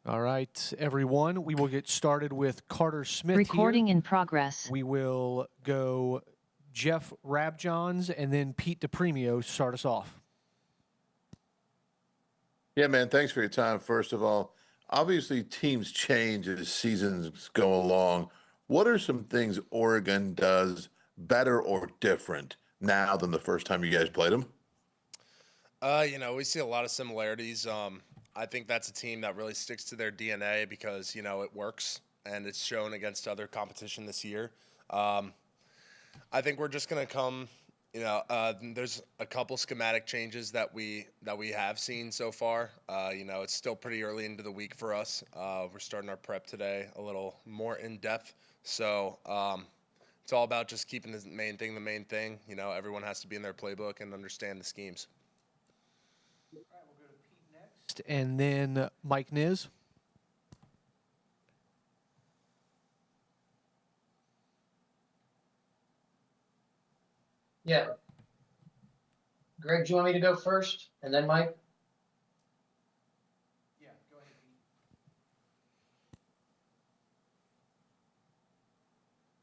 All right, everyone, we will get started with Carter Smith Recording here. in progress. We will go Jeff Rabjohns and then Pete DePremio start us off. Yeah, man, thanks for your time. First of all, obviously teams change as seasons go along. What are some things Oregon does better or different now than the first time you guys played them? We see a lot of similarities. I think that's a team that really sticks to their DNA because, it works and it's shown against other competition this year. I think we're just going to come, there's a couple schematic changes that we have seen so far. It's still pretty early into the week for us. We're starting our prep today a little more in depth. So it's all about just keeping the main thing the main thing. Everyone has to be in their playbook and understand the schemes. All right, we'll go to Pete next, and then Mike Niz. Yeah. Greg, do you want me to go first and then Mike? Yeah, go ahead, Pete.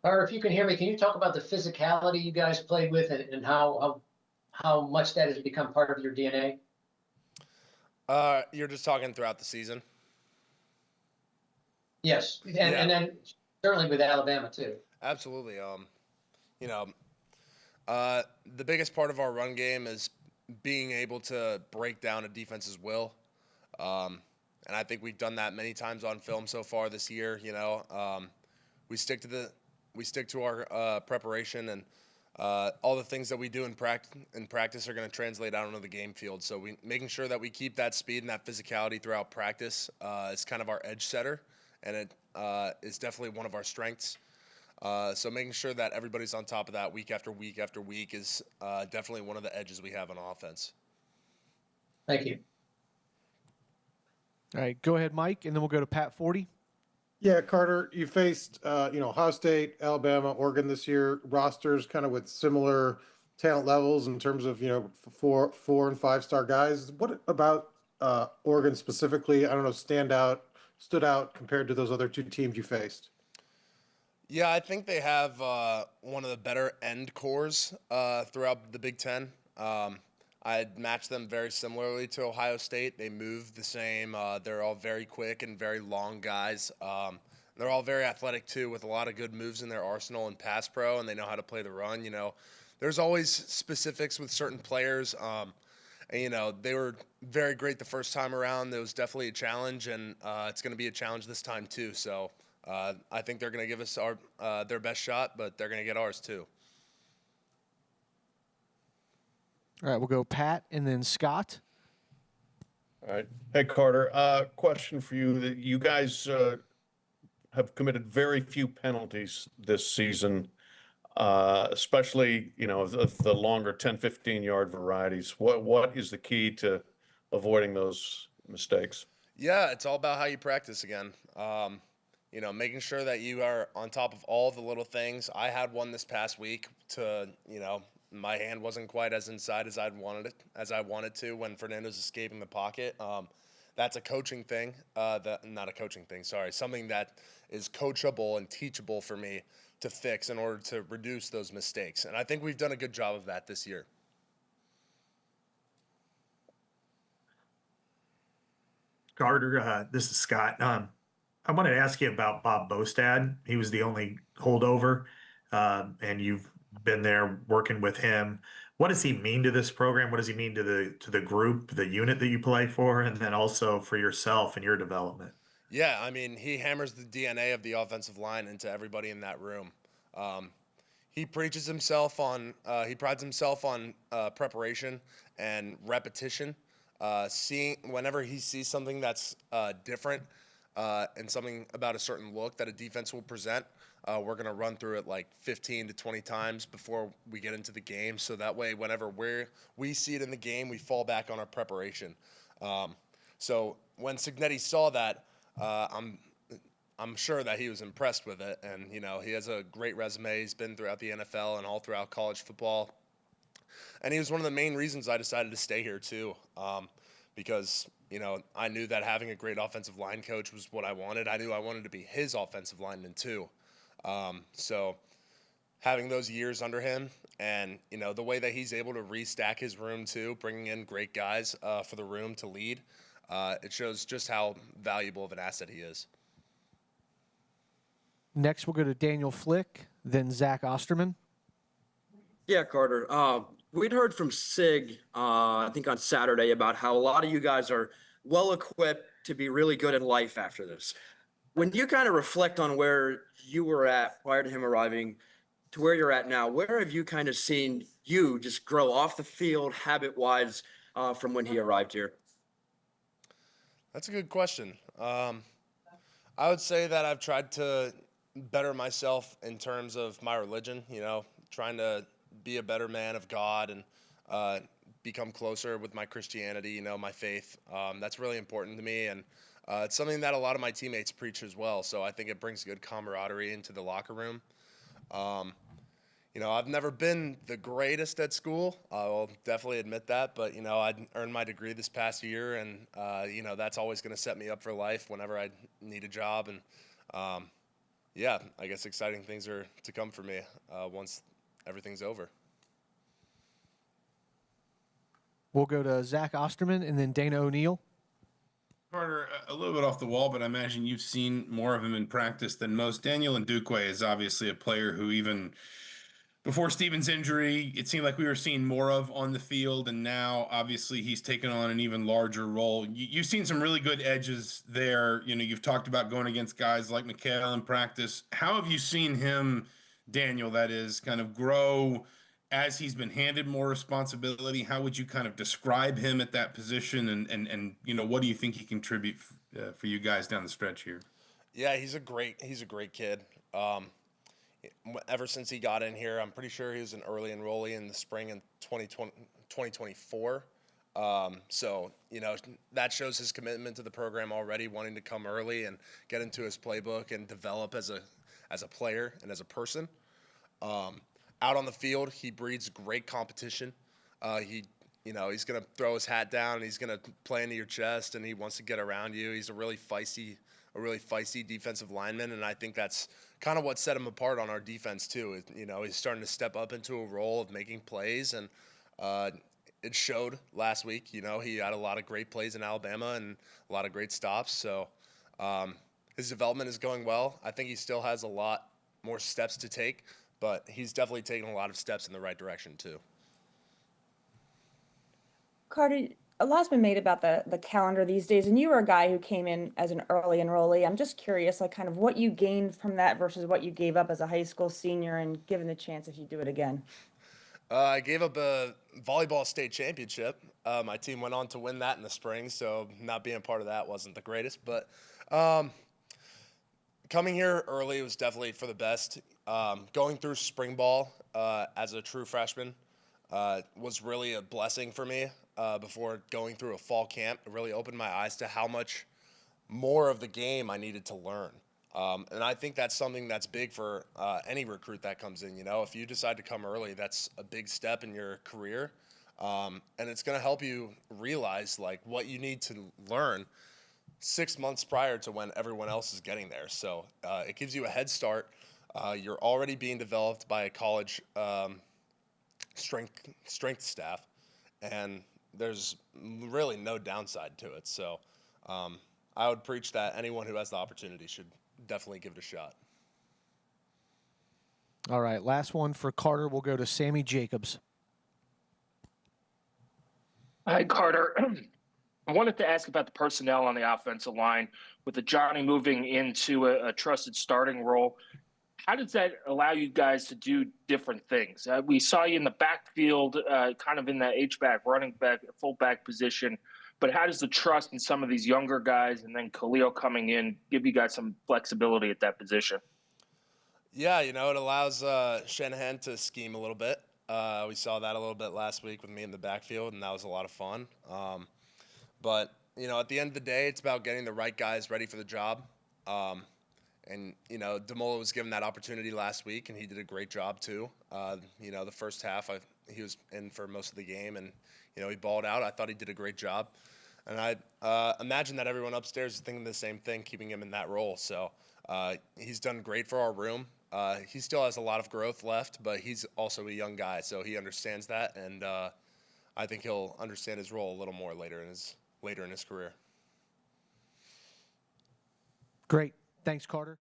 Or if you can hear me, can you talk about the physicality you guys played with and how much that has become part of your DNA? You're just talking throughout the season? Yes, and then certainly with Alabama too. Absolutely. The biggest part of our run game is being able to break down a defense's will. And I think we've done that many times on film so far this year. We stick to our preparation, and all the things that we do in practice are going to translate out onto the game field. So making sure that we keep that speed and that physicality throughout practice is kind of our edge setter, and it is definitely one of our strengths. So making sure that everybody's on top of that week after week after week is definitely one of the edges we have on offense. Thank you. All right, go ahead, Mike, and then we'll go to Pat 40. Yeah, Carter, you faced, Ohio State, Alabama, Oregon this year, rosters kind of with similar talent levels in terms of, four and 5-star guys. What about Oregon specifically, I don't know, stood out compared to those other two teams you faced? Yeah, I think they have one of the better end cores throughout the Big Ten. I'd match them very similarly to Ohio State. They move the same. They're all very quick and very long guys. They're all very athletic too, with a lot of good moves in their arsenal and pass pro, and they know how to play the run. There's always specifics with certain players. They were very great the first time around. There was definitely a challenge, and it's going to be a challenge this time too. So I think they're going to give us their best shot, but they're going to get ours too. All right, we'll go Pat and then Scott. All right. Hey, Carter, question for you. You guys have committed very few penalties this season, especially, of the longer 10, 15-yard varieties. What is the key to avoiding those mistakes? Yeah, it's all about how you practice again. Making sure that you are on top of all the little things. I had one this past week my hand wasn't quite as inside as I wanted to when Fernando's escaping the pocket. That's a coaching thing. Not a coaching thing, sorry. Something that is coachable and teachable for me to fix in order to reduce those mistakes. And I think we've done a good job of that this year. Carter, this is Scott. I wanted to ask you about Bob Bostad. He was the only holdover, and you've been there working with him. What does he mean to this program? What does he mean to the group, the unit that you play for, and then also for yourself and your development? Yeah, I mean, he hammers the DNA of the offensive line into everybody in that room. He prides himself on preparation and repetition. Whenever he sees something that's different and something about a certain look that a defense will present, we're going to run through it like 15 to 20 times before we get into the game. So that way, whenever we see it in the game, we fall back on our preparation. So when Cignetti saw that, I'm sure that he was impressed with it. And, he has a great resume. He's been throughout the NFL and all throughout college football. And he was one of the main reasons I decided to stay here too, because I knew that having a great offensive line coach was what I wanted. I knew I wanted to be his offensive lineman too. So having those years under him and, the way that he's able to restack his room too, bringing in great guys for the room to lead, it shows just how valuable of an asset he is. Next, we'll go to Daniel Flick, then Zach Osterman. Yeah, Carter. We'd heard from Sig, I think on Saturday, about how a lot of you guys are well equipped to be really good in life after this. When you kind of reflect on where you were at prior to him arriving to where you're at now, where have you kind of seen you just grow off the field habit-wise from when he arrived here? That's a good question. I would say that I've tried to better myself in terms of my religion, trying to be a better man of God and become closer with my Christianity, my faith. That's really important to me. And it's something that a lot of my teammates preach as well. So I think it brings good camaraderie into the locker room. I've never been the greatest at school. I will definitely admit that. But, I earned my degree this past year. And, that's always going to set me up for life whenever I need a job. And, I guess exciting things are to come for me once everything's over. We'll go to Zach Osterman and then Dana O'Neill. Carter, a little bit off the wall, but I imagine you've seen more of him in practice than most. Daniel Ndukwe is obviously a player who even before Steven's injury, it seemed like we were seeing more of on the field, and now obviously he's taken on an even larger role. You've seen some really good edges there. You've talked about going against guys like Mikhail in practice. How have you seen him, Daniel, that is, kind of grow as he's been handed more responsibility? How would you kind of describe him at that position, and what do you think he contribute for you guys down the stretch here? Yeah, he's a great kid. Ever since he got in here, I'm pretty sure he was an early enrollee in the spring in 2024. So, that shows his commitment to the program already, wanting to come early and get into his playbook and develop as a player and as a person. Out on the field, he breeds great competition. He's going to throw his hat down and he's going to play into your chest and he wants to get around you. He's a really feisty defensive lineman, and I think that's kind of what set him apart on our defense too. He's starting to step up into a role of making plays, and it showed last week. He had a lot of great plays in Alabama and a lot of great stops. So his development is going well. I think he still has a lot more steps to take, but he's definitely taken a lot of steps in the right direction too. Carter, a lot's been made about the calendar these days, and you were a guy who came in as an early enrollee. I'm just curious, kind of what you gained from that versus what you gave up as a high school senior, and given the chance if you do it again. I gave up a volleyball state championship. My team went on to win that in the spring, so not being a part of that wasn't the greatest. But coming here early was definitely for the best. Going through spring ball as a true freshman was really a blessing for me. Before going through a fall camp, it really opened my eyes to how much more of the game I needed to learn. And I think that's something that's big for any recruit that comes in. If you decide to come early, that's a big step in your career. And it's going to help you realize what you need to learn 6 months prior to when everyone else is getting there. So it gives you a head start. You're already being developed by a college strength staff, and there's really no downside to it. So I would preach that anyone who has the opportunity should definitely give it a shot. All right, last one for Carter. We'll go to Sammy Jacobs. Hi, Carter. I wanted to ask about the personnel on the offensive line with the Johnny moving into a trusted starting role. How does that allow you guys to do different things? We saw you in the backfield, kind of in that H-back, running back, fullback position. But how does the trust in some of these younger guys and then Khalil coming in give you guys some flexibility at that position? Yeah, it allows Shanahan to scheme a little bit. We saw that a little bit last week with me in the backfield, and that was a lot of fun. But, at the end of the day, it's about getting the right guys ready for the job. And, Demola was given that opportunity last week, and he did a great job too. The first half, he was in for most of the game, and, he balled out. I thought he did a great job. And I imagine that everyone upstairs is thinking the same thing, keeping him in that role. So he's done great for our room. He still has a lot of growth left, but he's also a young guy, so he understands that, and I think he'll understand his role a little more later in his career. Great. Thanks, Carter.